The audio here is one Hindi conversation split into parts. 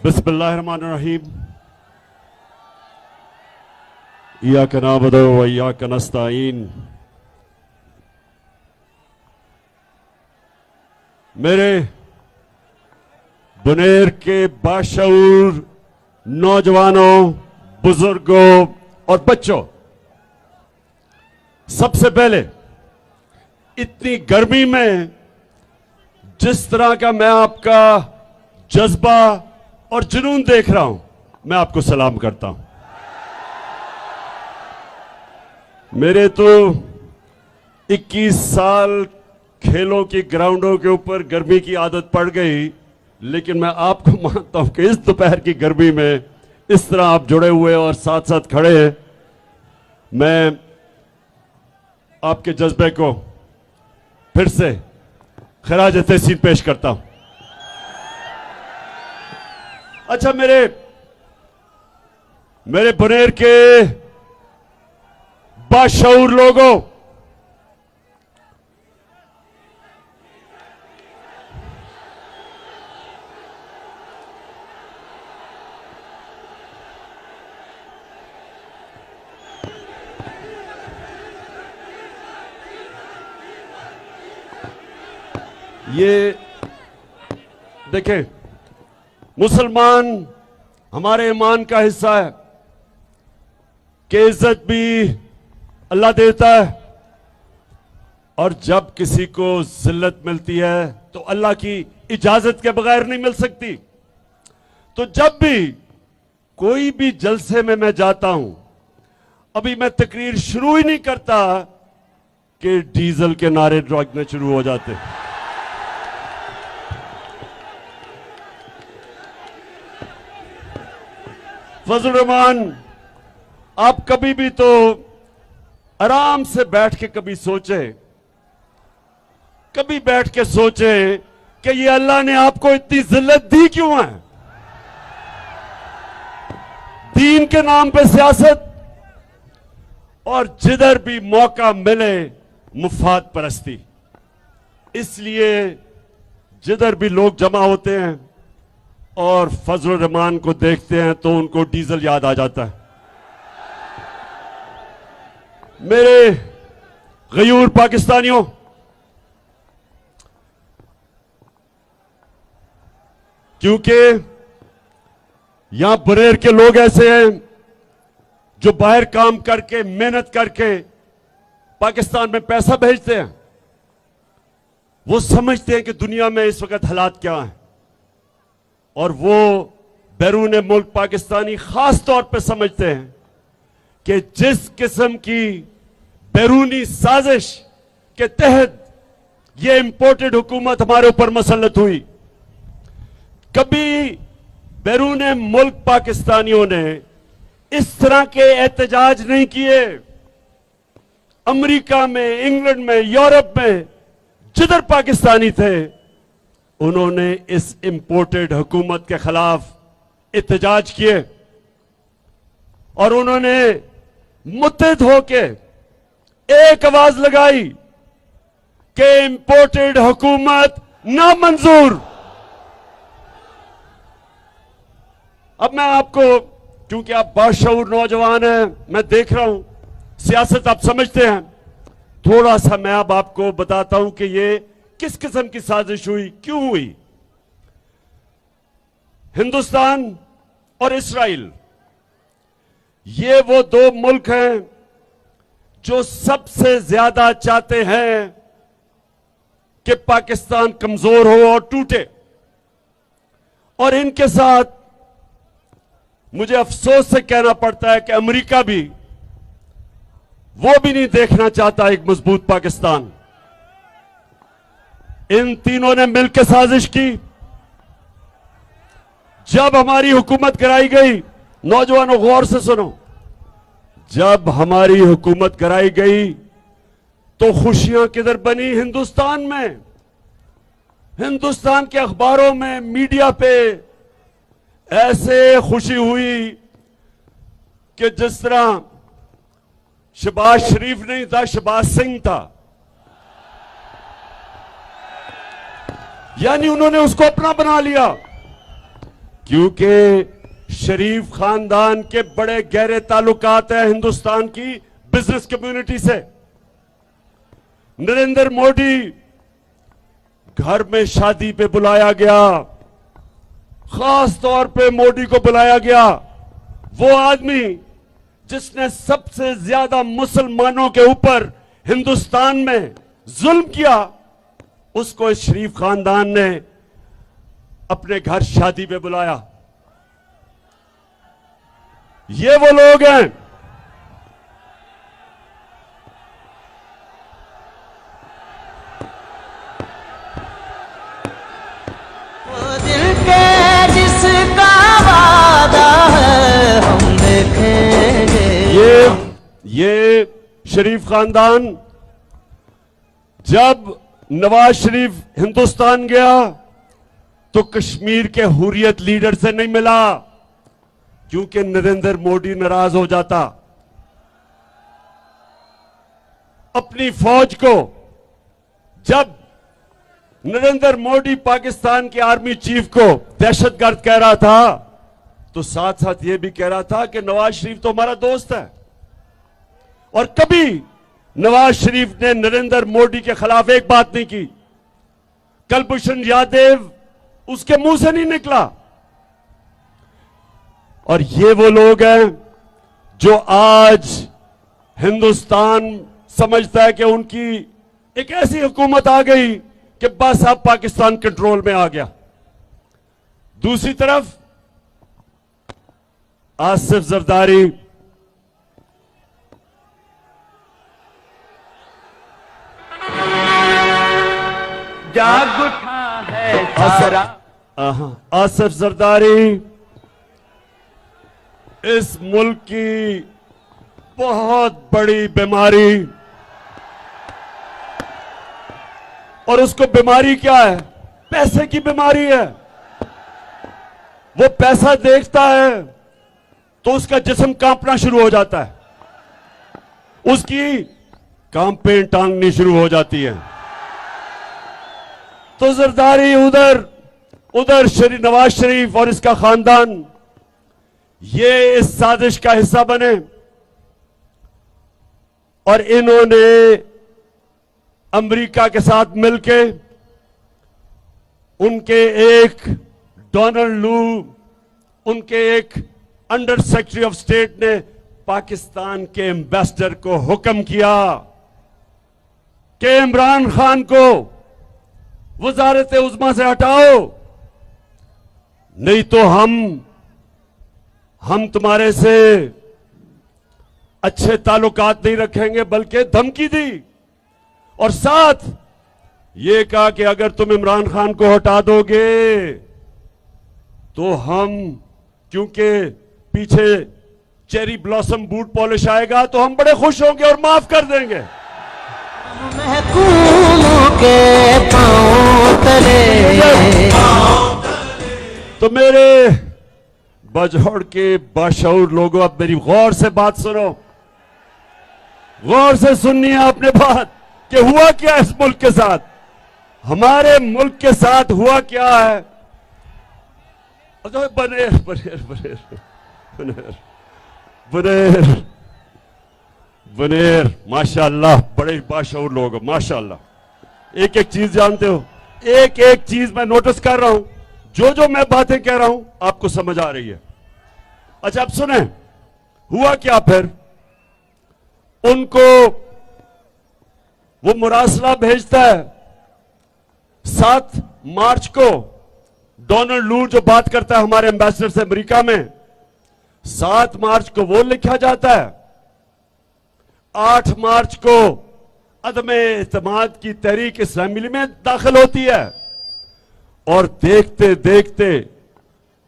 बिस्मिल्लाहिर्रहमानिर्रहीम। इय्याका नअबुदु व इय्याका नस्तईन। मेरे बुनेर के बाशऊर नौजवानों, बुजुर्गों और बच्चों, सबसे पहले इतनी गर्मी में जिस तरह का मैं आपका जज्बा और जुनून देख रहा हूं, मैं आपको सलाम करता हूं। मेरे तो 21 साल खेलों की ग्राउंडों के ऊपर गर्मी की आदत पड़ गई, लेकिन मैं आपको मानता हूं कि इस दोपहर की गर्मी में इस तरह आप जुड़े हुए और साथ साथ खड़े हैं। मैं आपके जज्बे को फिर से खराज तहसीन पेश करता हूं। अच्छा, मेरे बुनेर के बाशऊर लोगों, ये देखें, मुसलमान हमारे ईमान का हिस्सा है कि इज्जत भी अल्लाह देता है, और जब किसी को जिल्लत मिलती है तो अल्लाह की इजाजत के बगैर नहीं मिल सकती। तो जब भी कोई भी जलसे में मैं जाता हूं, अभी मैं तकरीर शुरू ही नहीं करता कि डीजल के नारे लगने शुरू हो जाते। फजल रहमान, आप कभी भी तो आराम से बैठ के कभी बैठ के सोचे कि ये अल्लाह ने आपको इतनी जिल्लत दी क्यों है। दीन के नाम पे सियासत, और जिधर भी मौका मिले मुफाद परस्ती। इसलिए जिधर भी लोग जमा होते हैं और फजल रहमान को देखते हैं तो उनको डीजल याद आ जाता है। मेरे गयूर पाकिस्तानियों, क्योंकि यहां बुनेर के लोग ऐसे हैं जो बाहर काम करके मेहनत करके पाकिस्तान में पैसा भेजते हैं। वो समझते हैं कि दुनिया में इस वक्त हालात क्या हैं, और वो बैरून मुल्क पाकिस्तानी खास तौर पे समझते हैं कि जिस किस्म की बैरूनी साजिश के तहत ये इंपोर्टेड हुकूमत हमारे ऊपर मसल्लत हुई, कभी बैरून मुल्क पाकिस्तानियों ने इस तरह के एहतजाज नहीं किए। अमेरिका में, इंग्लैंड में, यूरोप में जिधर पाकिस्तानी थे, उन्होंने इस इंपोर्टेड हुकूमत के खिलाफ एहतजाज किए, और उन्होंने मुत्तहिद होके एक आवाज लगाई कि इंपोर्टेड हुकूमत नामंजूर। अब मैं आपको, क्योंकि आप बाशऊर नौजवान हैं, मैं देख रहा हूं सियासत आप समझते हैं, थोड़ा सा मैं अब आपको बताता हूं कि ये किस किस्म की साजिश हुई, क्यों हुई। हिंदुस्तान और इस्राइल, ये वो दो मुल्क हैं जो सबसे ज्यादा चाहते हैं कि पाकिस्तान कमजोर हो और टूटे, और इनके साथ मुझे अफसोस से कहना पड़ता है कि अमेरिका भी, वो भी नहीं देखना चाहता एक मजबूत पाकिस्तान। इन तीनों ने मिलकर साजिश की। जब हमारी हुकूमत गिराई गई, नौजवानों गौर से सुनो, जब हमारी हुकूमत गिराई गई तो खुशियां किधर बनी? हिंदुस्तान में, हिंदुस्तान के अखबारों में, मीडिया पे ऐसे खुशी हुई कि जिस तरह शहबाज शरीफ नहीं था, शहबाज सिंह था। यानी उन्होंने उसको अपना बना लिया। क्योंकि शरीफ खानदान के बड़े गहरे ताल्लुकात हैं हिंदुस्तान की बिजनेस कम्युनिटी से। नरेंद्र मोदी घर में शादी पे बुलाया गया, खास तौर पे मोदी को बुलाया गया, वो आदमी जिसने सबसे ज्यादा मुसलमानों के ऊपर हिंदुस्तान में जुल्म किया, उसको इस शरीफ खानदान ने अपने घर शादी पे बुलाया। ये वो लोग हैं दिल के जिसका वादा है हम देखेंगे। ये शरीफ खानदान जब नवाज शरीफ हिंदुस्तान गया तो कश्मीर के हुर्रियत लीडर से नहीं मिला, क्योंकि नरेंद्र मोदी नाराज हो जाता। अपनी फौज को जब नरेंद्र मोदी पाकिस्तान के आर्मी चीफ को दहशतगर्द कह रहा था, तो साथ साथ यह भी कह रहा था कि नवाज शरीफ तो हमारा दोस्त है। और कभी नवाज शरीफ ने नरेंद्र मोदी के खिलाफ एक बात नहीं की। कुलभूषण यादव उसके मुंह से नहीं निकला। और ये वो लोग हैं जो आज हिंदुस्तान समझता है कि उनकी एक ऐसी हुकूमत आ गई कि बस अब पाकिस्तान कंट्रोल में आ गया। दूसरी तरफ आसिफ जरदारी जाग उठा है सारा। आसिफ जरदारी इस मुल्क की बहुत बड़ी बीमारी, और उसको बीमारी क्या है? पैसे की बीमारी है। वो पैसा देखता है तो उसका जिस्म कांपना शुरू हो जाता है, उसकी कांपें टांगनी शुरू हो जाती है। तो जरदारी उधर नवाज शरीफ और इसका खानदान ये इस साजिश का हिस्सा बने, और इन्होंने अमेरिका के साथ मिलके उनके एक डोनाल्ड लू, उनके एक अंडर सेक्रेटरी ऑफ स्टेट ने पाकिस्तान के एम्बेसडर को हुक्म किया कि इमरान खान को वजारत उज़्मा से हटाओ, नहीं तो हम तुम्हारे से अच्छे ताल्लुकात नहीं रखेंगे, बल्कि धमकी दी। और साथ ये कहा कि अगर तुम इमरान खान को हटा दोगे तो हम, क्योंकि पीछे चेरी ब्लॉसम बूट पॉलिश आएगा, तो हम बड़े खुश होंगे और माफ कर देंगे। महकूमों के पांव तले। तो मेरे बजौड़ के बाशऊर लोगों, अब मेरी गौर से बात सुनो, गौर से सुननी है आपने बात कि हुआ क्या इस मुल्क के साथ, हमारे मुल्क के साथ हुआ क्या है। बनेर बनेर बनेर बनेर बनेर बनेर माशाअल्लाह, बड़े बाशऊर लोग माशाअल्लाह। एक एक चीज जानते हो, एक एक चीज मैं नोटिस कर रहा हूं, जो मैं बातें कह रहा हूं आपको समझ आ रही है। अच्छा अब सुने, हुआ क्या फिर? उनको वो मुरासला भेजता है 7 मार्च को, डोनाल्ड लू जो बात करता है हमारे एम्बेसडर से अमेरिका में, 7 मार्च को वो लिखा जाता है। 8 मार्च को अदम एतमाद की तहरीक इस्लामी में दाखिल होती है, और देखते देखते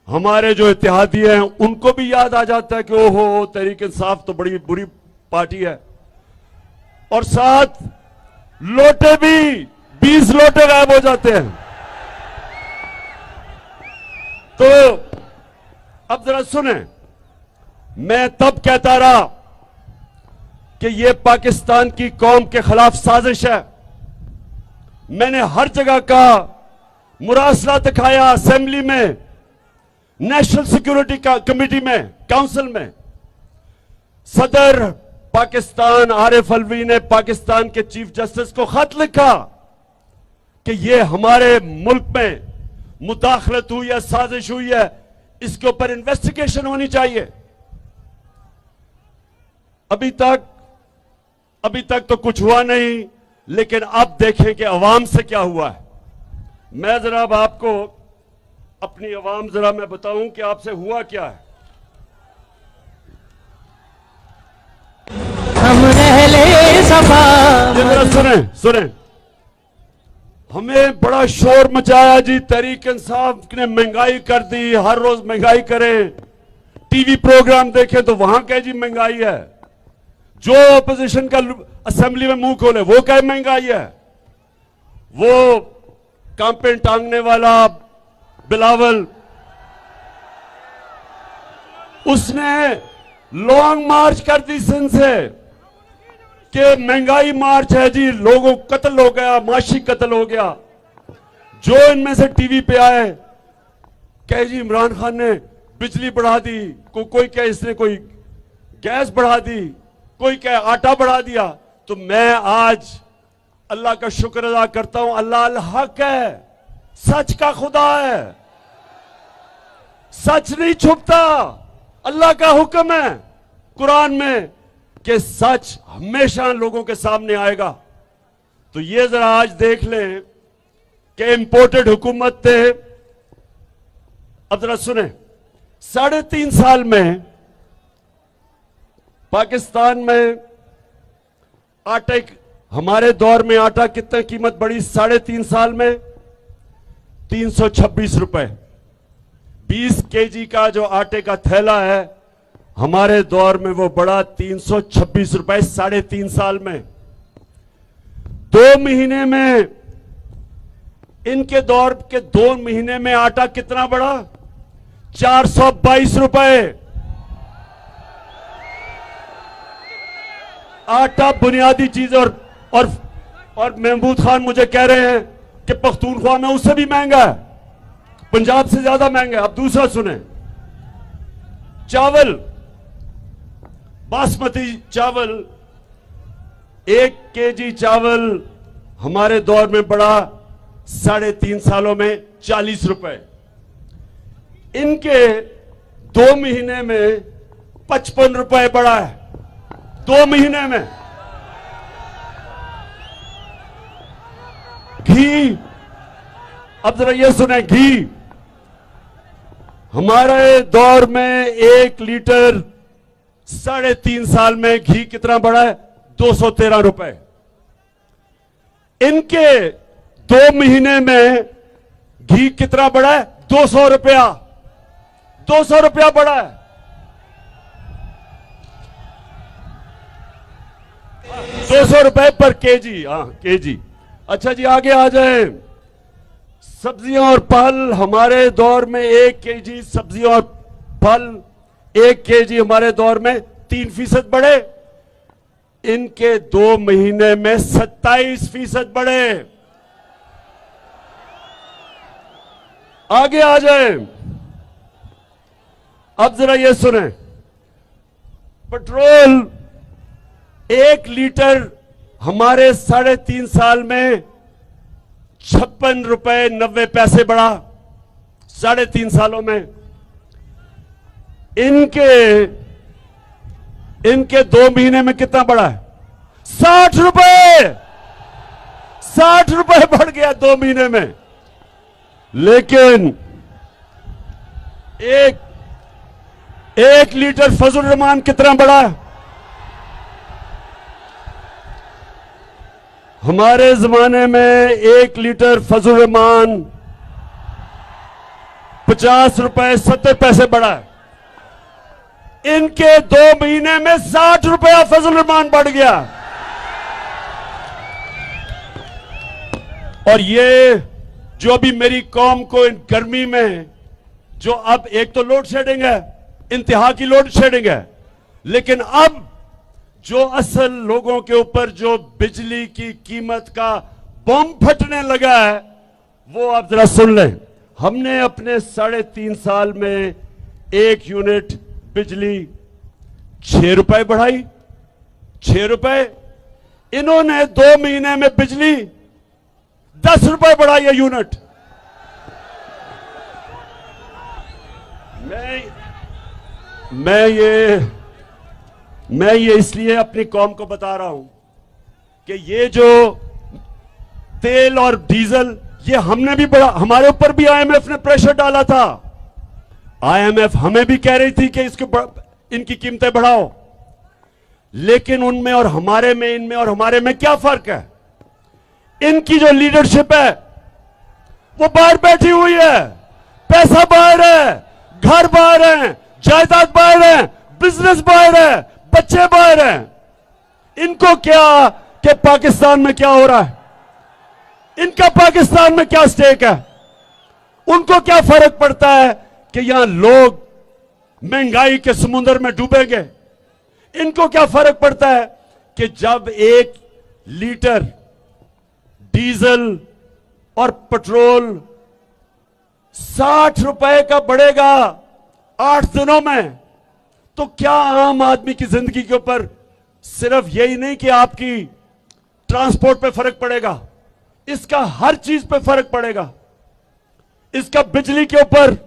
हमारे जो इत्तेहादी हैं उनको भी याद आ जाता है कि ओहो, तहरीक इंसाफ तो बड़ी बुरी पार्टी है। और साथ लोटे भी 20 लोटे गायब हो जाते हैं। तो अब जरा सुने, मैं तब कहता रहा कि यह पाकिस्तान की कौम के खिलाफ साजिश है। मैंने हर जगह का मुरासला दिखाया, असेंबली में नेशनल सिक्योरिटी कमेटी में, काउंसिल में सदर पाकिस्तान आरिफ अलवी ने पाकिस्तान के चीफ जस्टिस को खत लिखा कि यह हमारे मुल्क में मुदाखलत हुई है, साजिश हुई है, इसके ऊपर इन्वेस्टिगेशन होनी चाहिए। अभी तक तो कुछ हुआ नहीं, लेकिन अब देखें कि अवाम से क्या हुआ है। मैं जरा अब आपको अपनी अवाम जरा मैं बताऊं कि आपसे हुआ क्या है। हम रहले सफा ये जरा सुने। हमें बड़ा शोर मचाया जी, तहरीक इंसाफ ने महंगाई कर दी, हर रोज महंगाई करें, टीवी प्रोग्राम देखें तो वहां कहे जी महंगाई है, जो अपोजिशन का असेंबली में मुंह खोले वो कहे महंगाई है। वो कैंपेन टांगने वाला बिलावल, उसने लॉन्ग मार्च कर दी सिंध से कि महंगाई मार्च है जी, लोगों कत्ल हो गया, माशी कत्ल हो गया। जो इनमें से टीवी पे आए कहे जी इमरान खान ने बिजली बढ़ा दी, कोई कहे इसने कोई गैस बढ़ा दी, कोई कहे आटा बढ़ा दिया। तो मैं आज अल्लाह का शुक्र अदा करता हूं, अल्लाह अल हक है, सच का खुदा है, सच नहीं छुपता। अल्लाह का हुक्म है कुरान में कि सच हमेशा लोगों के सामने आएगा। तो ये जरा आज देख लें कि इंपोर्टेड हुकूमत थे। अब जरा सुने, 3.5 साल में पाकिस्तान में आटे, हमारे दौर में आटा कितना कीमत बढ़ी 3.5 साल में? 326 रुपए। 20 केजी का जो आटे का थैला है हमारे दौर में वो बढ़ा 326 रुपए 3.5 साल में। 2 महीने में, इनके दौर के 2 महीने में आटा कितना बढ़ा? 422 रुपए। आटा बुनियादी चीज। और महमूद खान मुझे कह रहे हैं कि पख्तूनख्वा में उससे भी महंगा है, पंजाब से ज्यादा महंगा है। अब दूसरा सुने, चावल, बासमती चावल, 1 केजी चावल हमारे दौर में बढ़ा 3.5 सालों में 40 रुपए। इनके 2 महीने में 55 रुपए बढ़ा है, 2 महीने में। घी, अब जरा ये सुने, घी हमारे दौर में 1 लीटर 3.5 साल में घी कितना बढ़ा है? 213 रुपए। इनके 2 महीने में घी कितना बढ़ा है? 200 रुपया। 200 रुपया बढ़ा है। 200 रुपए पर केजी। हाँ, केजी। अच्छा जी, आगे आ जाए। सब्जियां और फल हमारे दौर में 1 केजी सब्जियां और फल, 1 केजी हमारे दौर में 3% बढ़े। इनके 2 महीने में 27% बढ़े। आगे आ जाए। अब जरा ये सुने, पेट्रोल 1 लीटर हमारे 3.5 साल में 56 रुपए 90 पैसे बढ़ा 3.5 सालों में। इनके 2 महीने में कितना बढ़ा है? 60 रुपए। 60 रुपए बढ़ गया 2 महीने में। लेकिन एक लीटर फजल रहमान कितना बढ़ा है? हमारे जमाने में 1 लीटर फजल रहमान 50 रुपए 70 पैसे बढ़ा है। इनके 2 महीने में 60 रुपया फजल रहमान बढ़ गया। और ये जो अभी मेरी कौम को इन गर्मी में, जो अब एक तो लोड शेडिंग है, इंतहा की लोड शेडिंग है, लेकिन अब जो असल लोगों के ऊपर जो बिजली की कीमत का बम फटने लगा है, वो आप जरा सुन लें। हमने अपने 3.5 साल में 1 यूनिट बिजली 6 रुपए बढ़ाई, 6 रुपए। इन्होंने 2 महीने में बिजली 10 रुपए बढ़ाई है यूनिट। मैं ये इसलिए अपनी कौम को बता रहा हूं कि ये जो तेल और डीजल, ये हमने भी बढ़ा, हमारे ऊपर भी आईएमएफ ने प्रेशर डाला था। आईएमएफ हमें भी कह रही थी कि इनकी कीमतें बढ़ाओ, लेकिन उनमें और हमारे में, इनमें और हमारे में क्या फर्क है? इनकी जो लीडरशिप है वो बाहर बैठी हुई है, पैसा बाहर है, घर बाहर है, जायदाद बाहर है, बिजनेस बाहर है, बच्चे बाहर हैं। इनको क्या कि पाकिस्तान में क्या हो रहा है, इनका पाकिस्तान में क्या स्टेक है? उनको क्या फर्क पड़ता है कि यहां लोग महंगाई के समुद्र में डूबेंगे? इनको क्या फर्क पड़ता है कि जब 1 लीटर डीजल और पेट्रोल 60 रुपए का बढ़ेगा 8 दिनों में, तो क्या आम आदमी की जिंदगी के ऊपर सिर्फ यही नहीं कि आपकी ट्रांसपोर्ट पे फर्क पड़ेगा, इसका हर चीज पे फर्क पड़ेगा। इसका बिजली के ऊपर,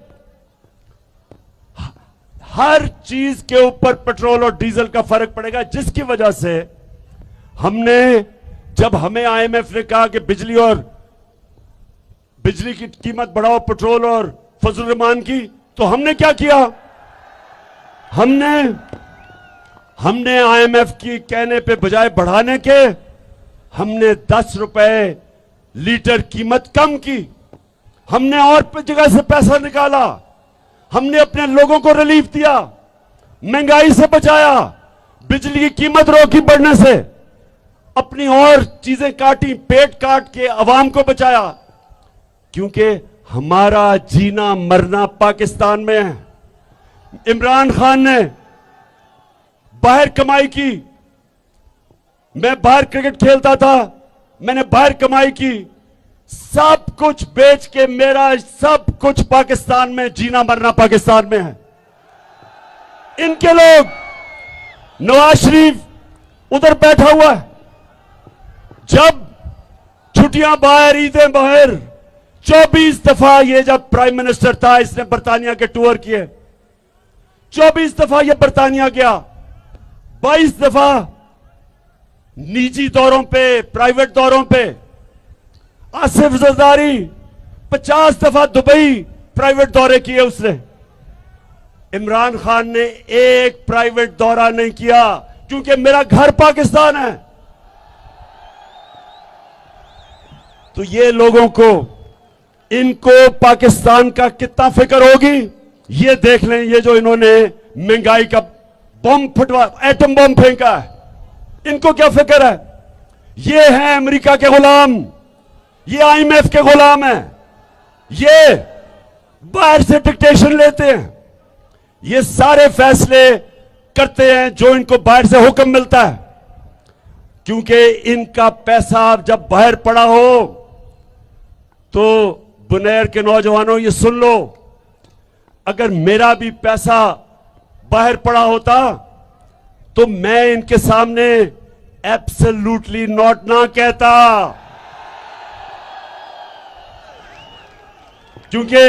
हर चीज के ऊपर पेट्रोल और डीजल का फर्क पड़ेगा, जिसकी वजह से हमने, जब हमें आईएमएफ ने कहा कि बिजली की कीमत बढ़ाओ, पेट्रोल और फजल रहमान की, तो हमने क्या किया? हमने आईएमएफ की कहने पे बजाय बढ़ाने के, हमने 10 रुपए लीटर कीमत कम की। हमने और जगह से पैसा निकाला, हमने अपने लोगों को रिलीफ दिया, महंगाई से बचाया, बिजली की कीमत रोकी बढ़ने से, अपनी और चीजें काटी, पेट काट के अवाम को बचाया, क्योंकि हमारा जीना मरना पाकिस्तान में है। इमरान खान ने बाहर कमाई की, मैं बाहर क्रिकेट खेलता था, मैंने बाहर कमाई की, सब कुछ बेच के मेरा सब कुछ पाकिस्तान में, जीना मरना पाकिस्तान में है। इनके लोग, नवाज शरीफ उधर बैठा हुआ है, जब छुट्टियां बाहर, ईदें बाहर, 24 दफा ये जब प्राइम मिनिस्टर था, इसने बरतानिया के टूर किए, 24 दफा ये बरतानिया गया, 22 दफा निजी दौरों पे, प्राइवेट दौरों पे। आसिफ जरदारी 50 दफा दुबई प्राइवेट दौरे किए उसने। इमरान खान ने एक प्राइवेट दौरा नहीं किया, क्योंकि मेरा घर पाकिस्तान है। तो ये लोगों को, इनको पाकिस्तान का कितना फिक्र होगी, ये देख लें। ये जो इन्होंने महंगाई का बम फटवा, एटम बम फेंका है, इनको क्या फिक्र है? ये हैं अमेरिका के गुलाम, ये आईएमएफ के गुलाम हैं, ये बाहर से डिक्टेशन लेते हैं, ये सारे फैसले करते हैं जो इनको बाहर से हुक्म मिलता है, क्योंकि इनका पैसा जब बाहर पड़ा हो। तो बुनेर के नौजवानों, ये सुन लो, अगर मेरा भी पैसा बाहर पड़ा होता तो मैं इनके सामने एब्सोल्युटली नॉट ना कहता, क्योंकि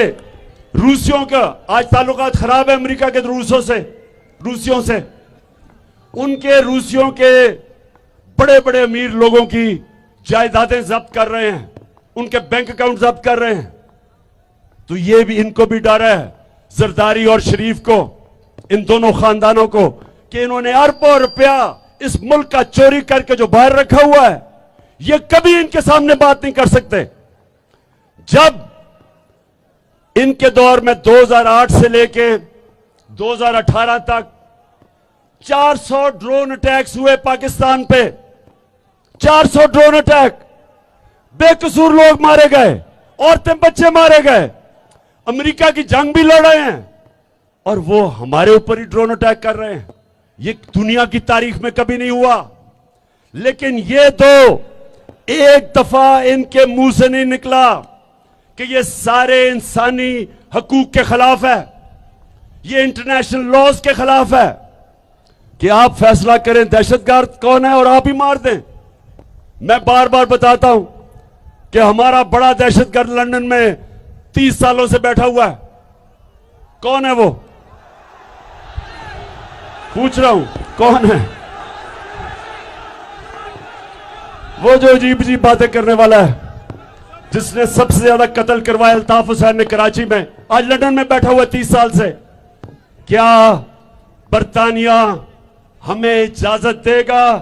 रूसियों का आज ताल्लुकात खराब है अमेरिका के रूसियों से। उनके रूसियों के बड़े बड़े अमीर लोगों की जायदादें जब्त कर रहे हैं, उनके बैंक अकाउंट जब्त कर रहे हैं। तो ये भी, इनको भी डर है, जरदारी और शरीफ को, इन दोनों खानदानों को, कि इन्होंने अरबों रुपया इस मुल्क का चोरी करके जो बाहर रखा हुआ है, ये कभी इनके सामने बात नहीं कर सकते। जब इनके दौर में 2008 से लेके 2018 तक 400 ड्रोन अटैक्स हुए पाकिस्तान पे, 400 ड्रोन अटैक, बेकसूर लोग मारे गए, औरतें बच्चे मारे गए, अमेरिका की जंग भी लड़ रहे हैं, और वो हमारे ऊपर ही ड्रोन अटैक कर रहे हैं। ये दुनिया की तारीख में कभी नहीं हुआ। लेकिन ये दो, एक दफा इनके मुंह से नहीं निकला कि ये सारे इंसानी हकूक के खिलाफ है, ये इंटरनेशनल लॉज के खिलाफ है कि आप फैसला करें दहशतगर्द कौन है और आप ही मार दें। मैं बार बार बताता हूं कि हमारा बड़ा दहशतगर्द लंदन में 30 सालों से बैठा हुआ है। कौन है वो? पूछ रहा हूं, कौन है वो जो अजीब अजीब बातें करने वाला है, जिसने सबसे ज्यादा कत्ल करवाया अल्ताफ हुसैन ने कराची में, आज लंदन में बैठा हुआ 30 साल से। क्या बरतानिया हमें इजाजत देगा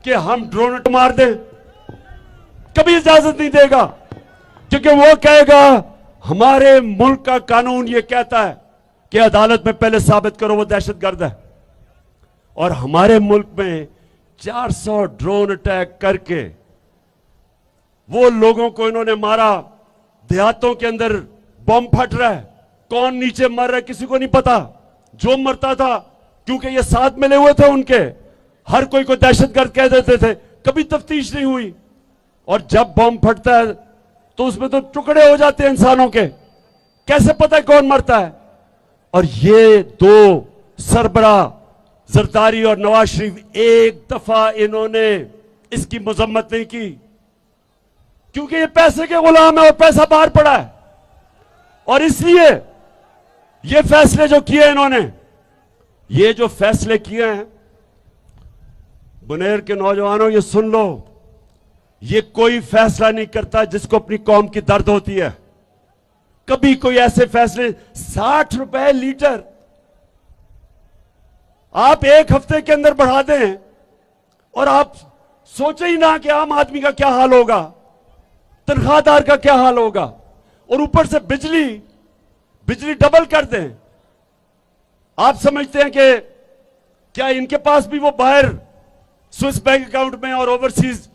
कि हम ड्रोन मार दें? कभी इजाजत नहीं देगा, क्योंकि वो कहेगा हमारे मुल्क का कानून ये कहता है कि अदालत में पहले साबित करो वो दहशतगर्द है। और हमारे मुल्क में 400 ड्रोन अटैक करके वो लोगों को इन्होंने मारा। देहातों के अंदर बम फट रहा है, कौन नीचे मर रहा है किसी को नहीं पता। जो मरता था, क्योंकि ये साथ मिले हुए थे उनके, हर कोई को दहशतगर्द कह देते थे, कभी तफ्तीश नहीं हुई। और जब बम फटता है तो उसमें तो टुकड़े हो जाते हैं इंसानों के, कैसे पता है कौन मरता है? और ये दो सरबरा जरदारी और नवाज शरीफ एक दफा इन्होंने इसकी मजम्मत नहीं की, क्योंकि ये पैसे के गुलाम है और पैसा बाहर पड़ा है। और इसलिए ये फैसले जो किए इन्होंने, ये जो फैसले किए हैं, बुनेर के नौजवानों ये सुन लो, ये कोई फैसला नहीं करता जिसको अपनी कौम की दर्द होती है। कभी कोई ऐसे फैसले 60 रुपए लीटर आप एक हफ्ते के अंदर बढ़ा दें और आप सोचे ही ना कि आम आदमी का क्या हाल होगा, तनख्वाहदार का क्या हाल होगा, और ऊपर से बिजली डबल कर दें। आप समझते हैं कि क्या इनके पास भी वो बाहर स्विस बैंक अकाउंट में और ओवरसीज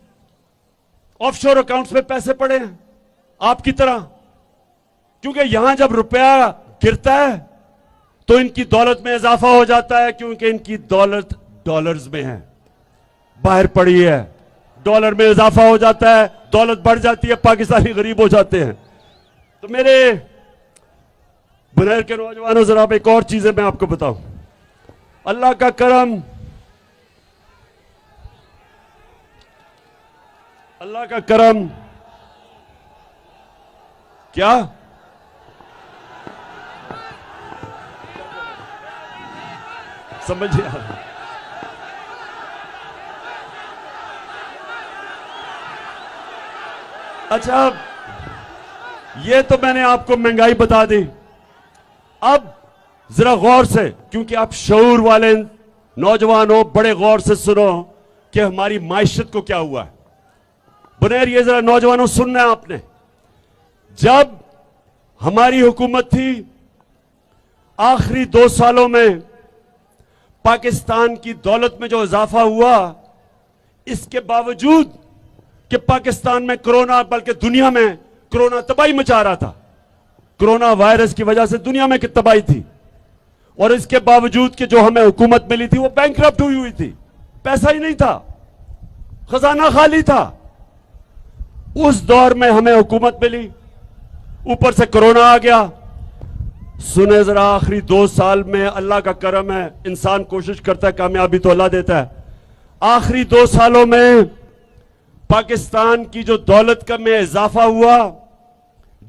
ऑफशोर अकाउंट्स में पैसे पड़े हैं आपकी तरह? क्योंकि यहां जब रुपया गिरता है तो इनकी दौलत में इजाफा हो जाता है, क्योंकि इनकी दौलत डॉलर्स में है, बाहर पड़ी है, डॉलर में इजाफा हो जाता है, दौलत बढ़ जाती है, पाकिस्तानी गरीब हो जाते हैं। तो मेरे बुनेर के नौजवानों, जरा एक और चीजें मैं आपको बताऊं। अल्लाह का करम, अल्लाह का करम क्या समझिए आप। अच्छा, ये तो मैंने आपको महंगाई बता दी। अब जरा गौर से, क्योंकि आप शऊर वाले नौजवान हो, बड़े गौर से सुनो कि हमारी माइशत को क्या हुआ है। बुनेर, ये जरा नौजवानों सुनना है आपने। जब हमारी हुकूमत थी, आखिरी 2 सालों में पाकिस्तान की दौलत में जो इजाफा हुआ, इसके बावजूद कि पाकिस्तान में कोरोना, बल्कि दुनिया में कोरोना तबाही मचा रहा था, कोरोना वायरस की वजह से दुनिया में तबाही थी, और इसके बावजूद कि जो हमें हुकूमत मिली थी वो बैंकरप्ट हुई थी, पैसा ही नहीं था, खजाना खाली था। उस दौर में हमें हुकूमत मिली, ऊपर से कोरोना आ गया। सुने जरा, आखिरी 2 साल में अल्लाह का करम है, इंसान कोशिश करता है, कामयाबी तो अल्लाह देता है। आखिरी 2 सालों में पाकिस्तान की जो दौलत का में इजाफा हुआ,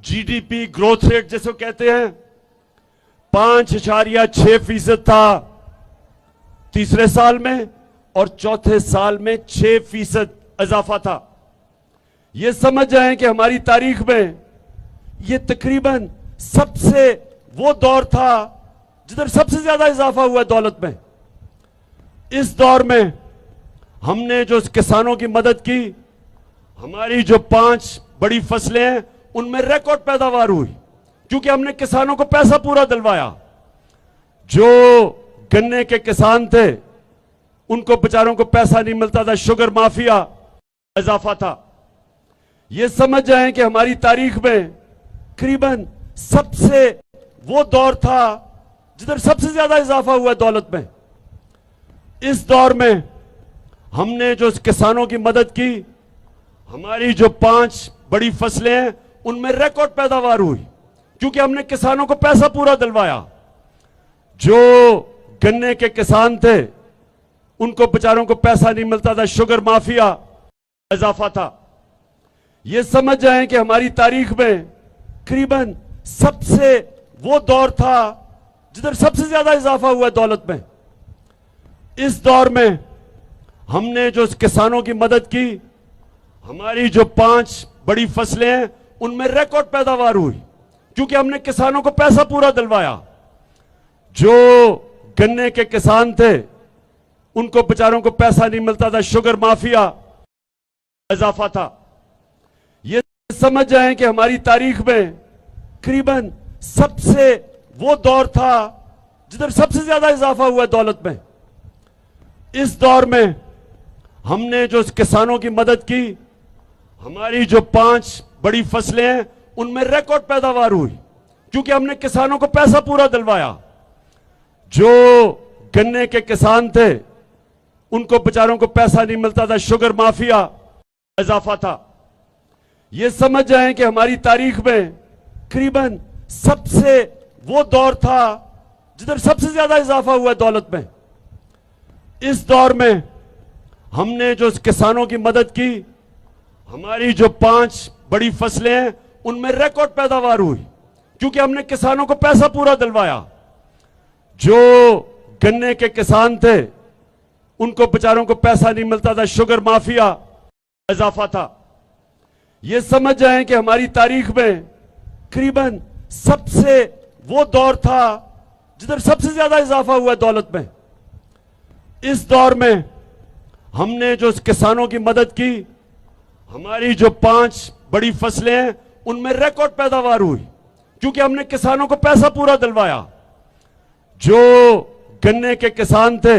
जीडीपी ग्रोथ रेट जैसे कहते हैं, 5.6% था तीसरे साल में, और चौथे साल में 6% इजाफा था। यह समझ जाएं कि हमारी तारीख में यह तकरीबन सबसे वो दौर था जिधर सबसे ज्यादा इजाफा हुआ दौलत में। इस दौर में हमने जो किसानों की मदद की, हमारी जो 5 बड़ी फसलें हैं उनमें रिकॉर्ड पैदावार हुई, क्योंकि हमने किसानों को पैसा पूरा दिलवाया। जो गन्ने के किसान थे उनको बेचारों को पैसा नहीं मिलता था, शुगर माफिया इजाफा था। यह समझ जाएं कि हमारी तारीख में करीबन सबसे वो दौर था जिधर सबसे ज्यादा इजाफा हुआ दौलत में। इस दौर में हमने जो किसानों की मदद की, हमारी जो 5 बड़ी फसलें हैं उनमें रिकॉर्ड पैदावार हुई, क्योंकि हमने किसानों को पैसा पूरा दिलवाया। जो गन्ने के किसान थे उनको बेचारों को पैसा नहीं मिलता था, शुगर माफिया इजाफा था। ये समझ जाएं कि हमारी तारीख में करीबन सबसे वो दौर था जिधर सबसे ज्यादा इजाफा हुआ दौलत में। इस दौर में हमने जो किसानों की मदद की, हमारी जो 5 बड़ी फसलें हैं उनमें रिकॉर्ड पैदावार हुई, क्योंकि हमने किसानों को पैसा पूरा दिलवाया। जो गन्ने के किसान थे उनको बेचारों को पैसा नहीं मिलता था, शुगर माफिया इजाफा था। ये समझ जाएं कि हमारी तारीख में करीबन सबसे वो दौर था जिधर सबसे ज्यादा इजाफा हुआ दौलत में। इस दौर में हमने जो किसानों की मदद की, हमारी जो 5 बड़ी फसलें हैं उनमें रिकॉर्ड पैदावार हुई, क्योंकि हमने किसानों को पैसा पूरा दिलवाया। जो गन्ने के किसान थे उनको बेचारों को पैसा नहीं मिलता था, शुगर माफिया इजाफा था। ये समझ जाएं कि हमारी तारीख में करीबन सबसे वो दौर था जिधर सबसे ज्यादा इजाफा हुआ दौलत में। इस दौर में हमने जो किसानों की मदद की, हमारी जो 5 बड़ी फसलें हैं उनमें रिकॉर्ड पैदावार हुई, क्योंकि हमने किसानों को पैसा पूरा दिलवाया। जो गन्ने के किसान थे उनको बेचारों को पैसा नहीं मिलता था, शुगर माफिया इजाफा था। ये समझ जाएं कि हमारी तारीख में करीबन सबसे वो दौर था जिधर सबसे ज्यादा इजाफा हुआ दौलत में। इस दौर में हमने जो किसानों की मदद की, हमारी जो 5 बड़ी फसलें हैं उनमें रिकॉर्ड पैदावार हुई, क्योंकि हमने किसानों को पैसा पूरा दिलवाया। जो गन्ने के किसान थे